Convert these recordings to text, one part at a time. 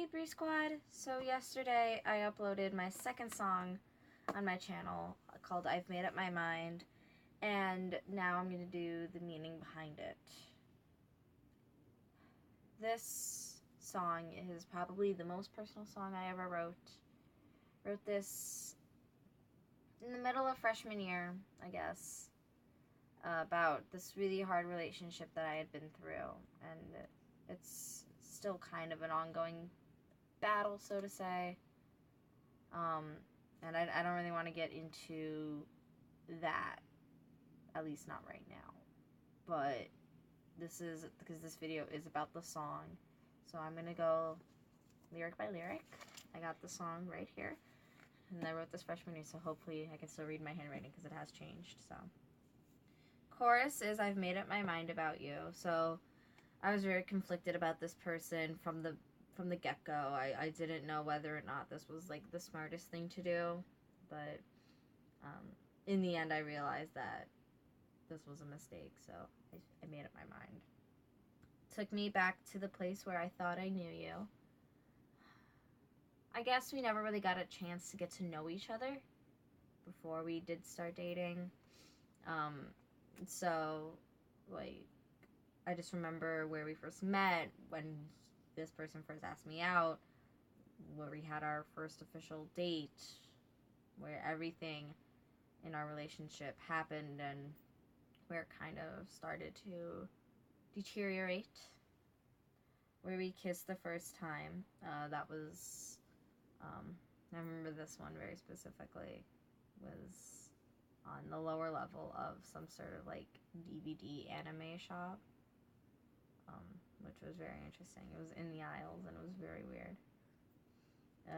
Hey Bree Squad! So yesterday I uploaded my second song on my channel called I've Made Up My Mind, and now I'm going to do the meaning behind it. This song is probably the most personal song I ever wrote. Wrote this in the middle of freshman year, I guess, about this really hard relationship that I had been through, and it's still kind of an ongoing battle, so to say. And I don't really want to get into that, at least not right now. But this is because this video is about the song, so I'm gonna go lyric by lyric. I got the song right here, and I wrote this freshman year, so hopefully I can still read my handwriting because it has changed. So, chorus is I've made up my mind about you. So I was very conflicted about this person from the get-go. I didn't know whether or not this was like the smartest thing to do, but in the end I realized that this was a mistake, so I made up my mind. Took me back to the place where I thought I knew you. I guess we never really got a chance to get to know each other before we did start dating. So, like, I just remember where we first met, when this person first asked me out, where we had our first official date, where everything in our relationship happened and where it kind of started to deteriorate. Where we kissed the first time, that was, I remember this one very specifically, was on the lower level of some sort of like DVD anime shop. Which was very interesting. It was in the aisles, and it was very weird.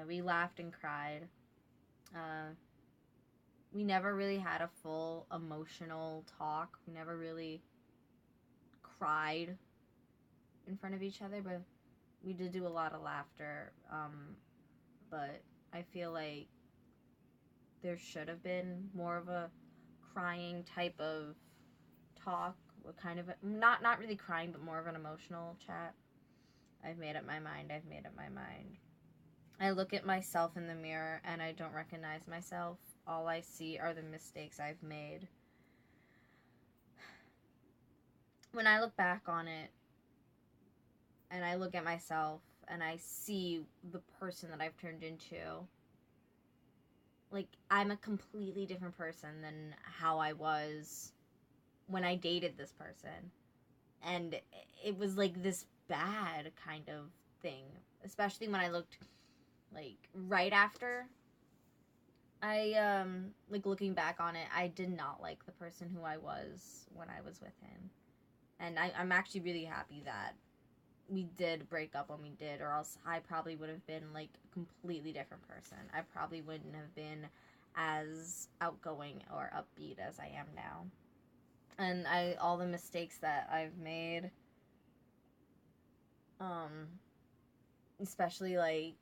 We laughed and cried. We never really had a full emotional talk. We never really cried in front of each other, but we did do a lot of laughter. But I feel like there should have been more of a crying type of talk. Kind of not really crying, but more of an emotional chat. I've made up my mind. I've made up my mind. I look at myself in the mirror and I don't recognize myself. All I see are the mistakes I've made. When I look back on it and I look at myself and I see the person that I've turned into, like, I'm a completely different person than how I was when I dated this person. And it was like this bad kind of thing, especially when I looked like right after I like looking back on it, I did not like the person who I was when I was with him. And I'm actually really happy that we did break up when we did, or else I probably would have been like a completely different person. I probably wouldn't have been as outgoing or upbeat as I am now. And all the mistakes that I've made, especially like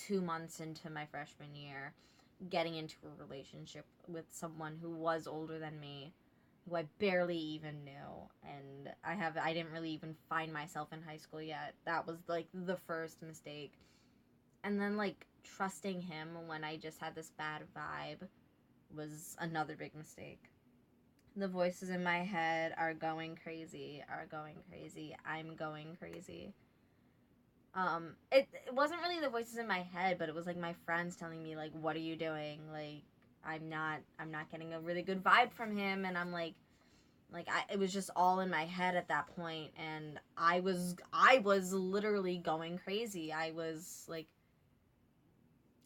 2 months into my freshman year, getting into a relationship with someone who was older than me, who I barely even knew, and I didn't really even find myself in high school yet. That was like the first mistake. And then like trusting him when I just had this bad vibe was another big mistake. The voices in my head are going crazy, I'm going crazy. It wasn't really the voices in my head, but it was like my friends telling me, like, what are you doing? Like, I'm not getting a really good vibe from him, and I'm like, it was just all in my head at that point, and I was literally going crazy. I was, like,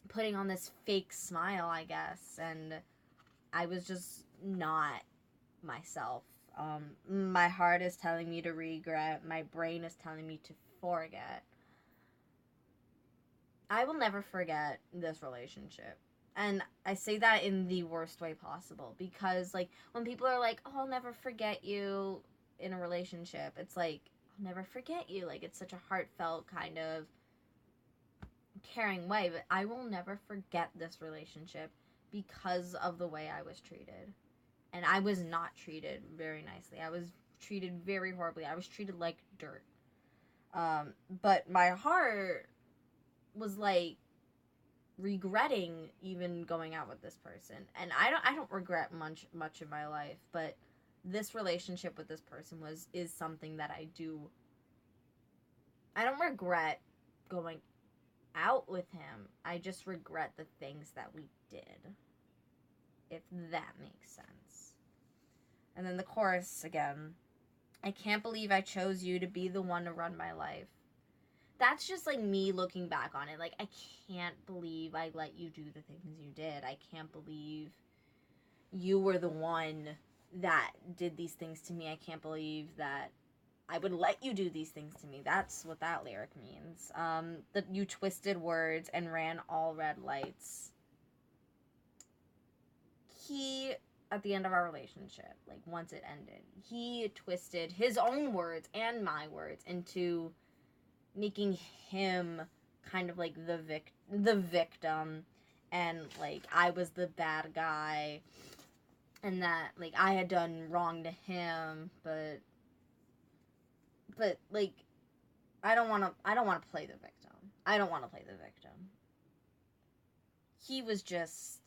putting on this fake smile, I guess, and I was just not myself. My heart is telling me to regret. My brain is telling me to forget. I will never forget this relationship. And I say that in the worst way possible, because like when people are like, oh, I'll never forget you in a relationship, it's like, I'll never forget you. Like, it's such a heartfelt kind of caring way, but I will never forget this relationship because of the way I was treated. And I was not treated very nicely. I was treated very horribly. I was treated like dirt. But my heart was like regretting even going out with this person. And I don't regret much in my life, but this relationship with this person is something that I don't regret going out with him. I just regret the things that we did. If that makes sense. And then the chorus again. I can't believe I chose you to be the one to run my life. That's just like me looking back on it. Like, I can't believe I let you do the things you did. I can't believe you were the one that did these things to me. I can't believe that I would let you do these things to me. That's what that lyric means. That you twisted words and ran all red lights. He, at the end of our relationship, like once it ended, he twisted his own words and my words into making him kind of like the victim, and like I was the bad guy, and that like I had done wrong to him, but like I don't want to play the victim. I don't want to play the victim. He was just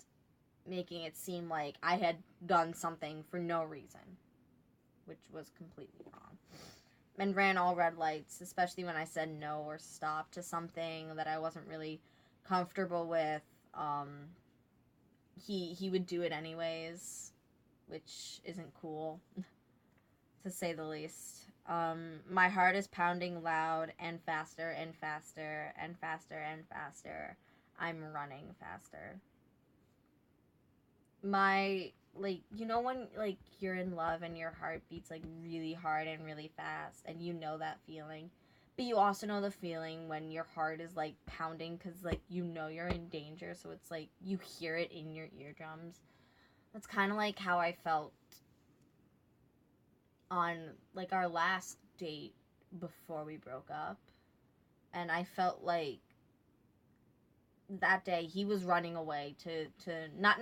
making it seem like I had done something for no reason, which was completely wrong. And ran all red lights, especially when I said no or stop to something that I wasn't really comfortable with. He would do it anyways, which isn't cool, to say the least. My heart is pounding loud and faster and faster and faster and faster. I'm running faster. My, like, you know when, like, you're in love and your heart beats, like, really hard and really fast, and you know that feeling, but you also know the feeling when your heart is, like, pounding, because, like, you know you're in danger, so it's, like, you hear it in your eardrums. That's kind of like how I felt on, like, our last date before we broke up, and I felt like that day he was running away to not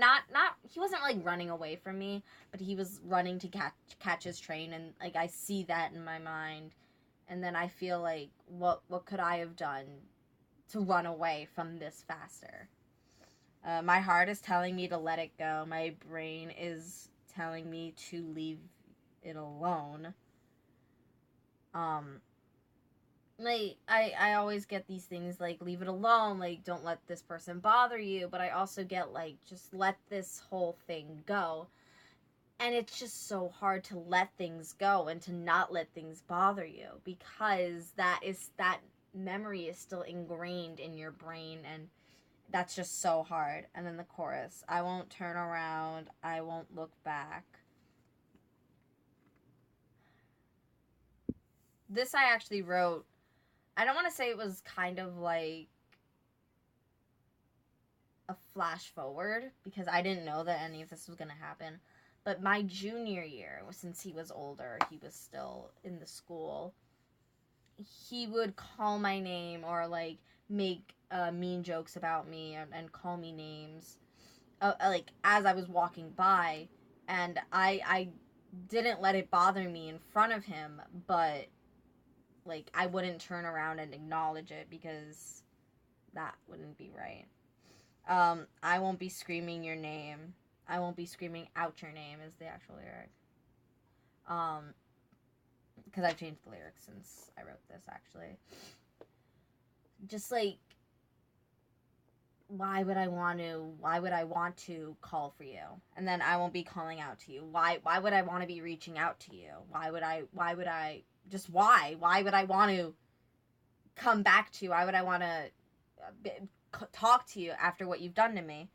he wasn't like running away from me, but he was running to catch his train, and like I see that in my mind, and then I feel like what could I have done to run away from this faster? My heart is telling me to let it go. My brain is telling me to leave it alone. Like, I always get these things like, leave it alone, like, don't let this person bother you, but I also get, like, just let this whole thing go. And it's just so hard to let things go and to not let things bother you, because that memory is still ingrained in your brain, and that's just so hard. And then the chorus, I won't turn around, I won't look back. This I actually wrote, I don't want to say it was kind of like a flash forward, because I didn't know that any of this was going to happen. But my junior year, since he was older, he was still in the school, he would call my name or like make mean jokes about me and call me names, like as I was walking by, and I didn't let it bother me in front of him, but like I wouldn't turn around and acknowledge it, because that wouldn't be right. I won't be screaming your name. I won't be screaming out your name is the actual lyric. Because I've changed the lyrics since I wrote this, actually. Just like, why would I want to call for you? And then I won't be calling out to you. Why would I want to be reaching out to you? Why would I want to come back to you? Why would I want to talk to you after what you've done to me?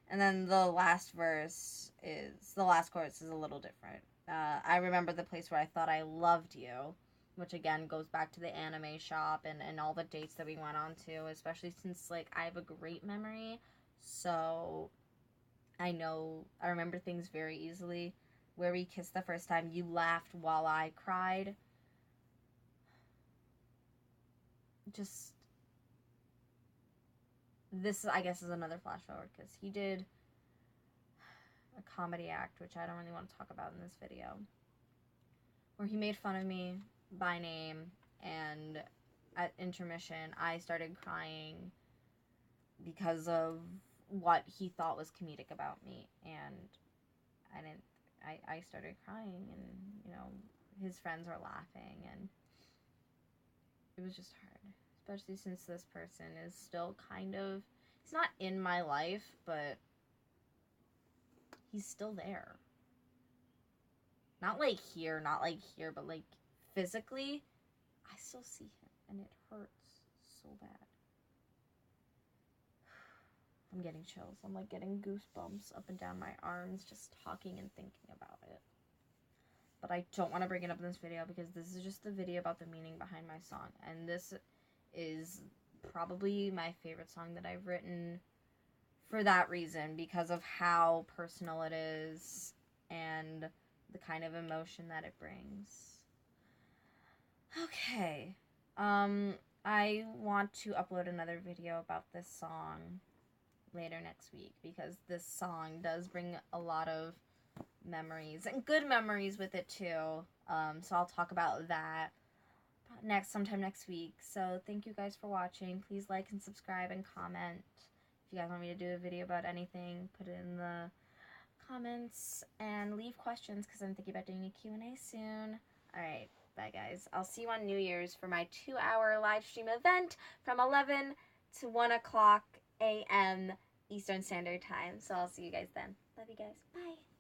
And then the last chorus is a little different. I remember the place where I thought I loved you, which again goes back to the anime shop and all the dates that we went on to, especially since like I have a great memory, so I remember things very easily. Where we kissed the first time, you laughed while I cried. Just, this I guess is another flash forward, because he did a comedy act, which I don't really want to talk about in this video, where he made fun of me by name, and at intermission I started crying, because of what he thought was comedic about me. And I started crying, and, you know, his friends were laughing, and it was just hard. Especially since this person is still kind of, he's not in my life, but he's still there. Not like here, but like physically, I still see him, and it hurts so bad. I'm getting chills. I'm like getting goosebumps up and down my arms just talking and thinking about it. But I don't want to bring it up in this video because this is just the video about the meaning behind my song. And this is probably my favorite song that I've written for that reason, because of how personal it is and the kind of emotion that it brings. Okay. I want to upload another video about this song later next week, because this song does bring a lot of memories, and good memories with it too. So I'll talk about that sometime next week. So thank you guys for watching. Please like and subscribe and comment. If you guys want me to do a video about anything, put it in the comments and leave questions, because I'm thinking about doing a Q&A soon. Alright, bye guys. I'll see you on New Year's for my 2-hour live stream event from 11 to 1 o'clock a.m. Eastern Standard Time. So I'll see you guys then. Love you guys. Bye.